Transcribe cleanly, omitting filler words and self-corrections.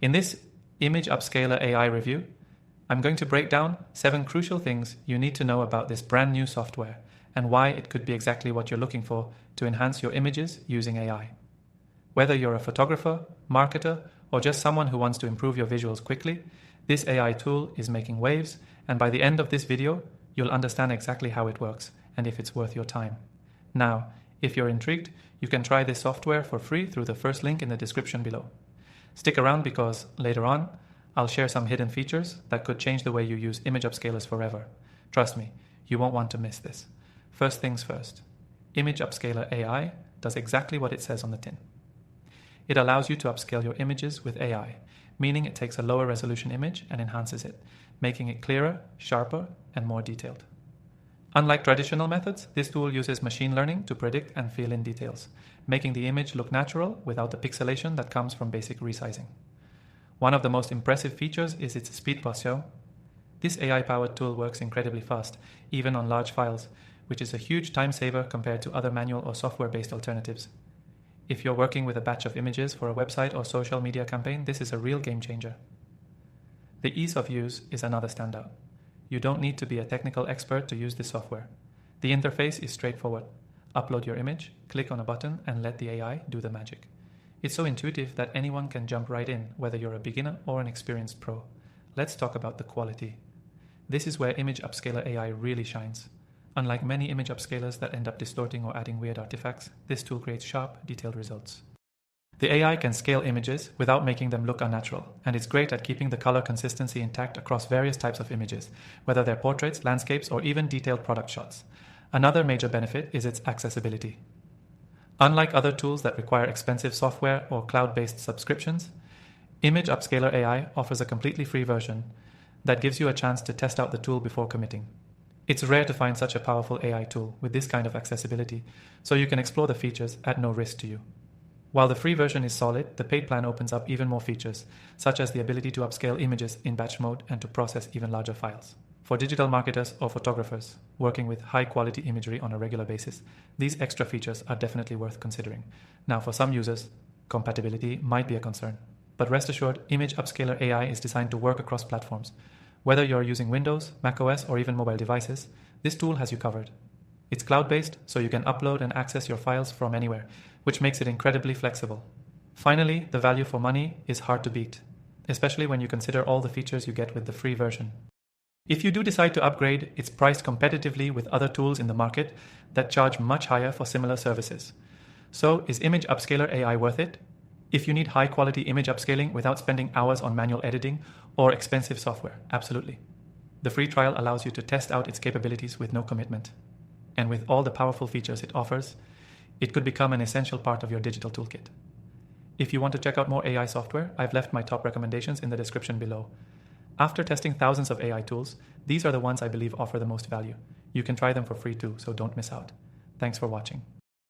In this Image Upscaler AI review, I'm going to break down 7 crucial things you need to know about this brand new software and why it could be exactly what you're looking for to enhance your images using AI. Whether you're a photographer, marketer, or just someone who wants to improve your visuals quickly, this AI tool is making waves, and by the end of this video, you'll understand exactly how it works and if it's worth your time. Now, if you're intrigued, you can try this software for free through the first link in the description below. Stick around because later on, I'll share some hidden features that could change the way you use image upscalers forever. Trust me, you won't want to miss this. First things first, Image Upscaler AI does exactly what it says on the tin. It allows you to upscale your images with AI, meaning it takes a lower resolution image and enhances it, making it clearer, sharper, and more detailed. Unlike traditional methods, this tool uses machine learning to predict and fill in details, making the image look natural without the pixelation that comes from basic resizing. One of the most impressive features is its speed ratio. This AI-powered tool works incredibly fast, even on large files, which is a huge time saver compared to other manual or software-based alternatives. If you're working with a batch of images for a website or social media campaign, this is a real game changer. The ease of use is another standout. You don't need to be a technical expert to use this software. The interface is straightforward. Upload your image, click on a button, and let the AI do the magic. It's so intuitive that anyone can jump right in, whether you're a beginner or an experienced pro. Let's talk about the quality. This is where Image Upscaler AI really shines. Unlike many image upscalers that end up distorting or adding weird artifacts, this tool creates sharp, detailed results. The AI can scale images without making them look unnatural, and it's great at keeping the color consistency intact across various types of images, whether they're portraits, landscapes, or even detailed product shots. Another major benefit is its accessibility. Unlike other tools that require expensive software or cloud-based subscriptions, Image Upscaler AI offers a completely free version that gives you a chance to test out the tool before committing. It's rare to find such a powerful AI tool with this kind of accessibility, so you can explore the features at no risk to you. While the free version is solid, the paid plan opens up even more features, such as the ability to upscale images in batch mode and to process even larger files. For digital marketers or photographers working with high-quality imagery on a regular basis, these extra features are definitely worth considering. Now, for some users, compatibility might be a concern, but rest assured, Image Upscaler AI is designed to work across platforms. Whether you're using Windows, macOS, or even mobile devices, this tool has you covered. It's cloud-based, so you can upload and access your files from anywhere, which makes it incredibly flexible. Finally, the value for money is hard to beat, especially when you consider all the features you get with the free version. If you do decide to upgrade, it's priced competitively with other tools in the market that charge much higher for similar services. So, is Image Upscaler AI worth it? If you need high-quality image upscaling without spending hours on manual editing or expensive software, absolutely. The free trial allows you to test out its capabilities with no commitment. And with all the powerful features it offers, it could become an essential part of your digital toolkit. If you want to check out more AI software, I've left my top recommendations in the description below. After testing thousands of AI tools, these are the ones I believe offer the most value. You can try them for free too, so don't miss out. Thanks for watching.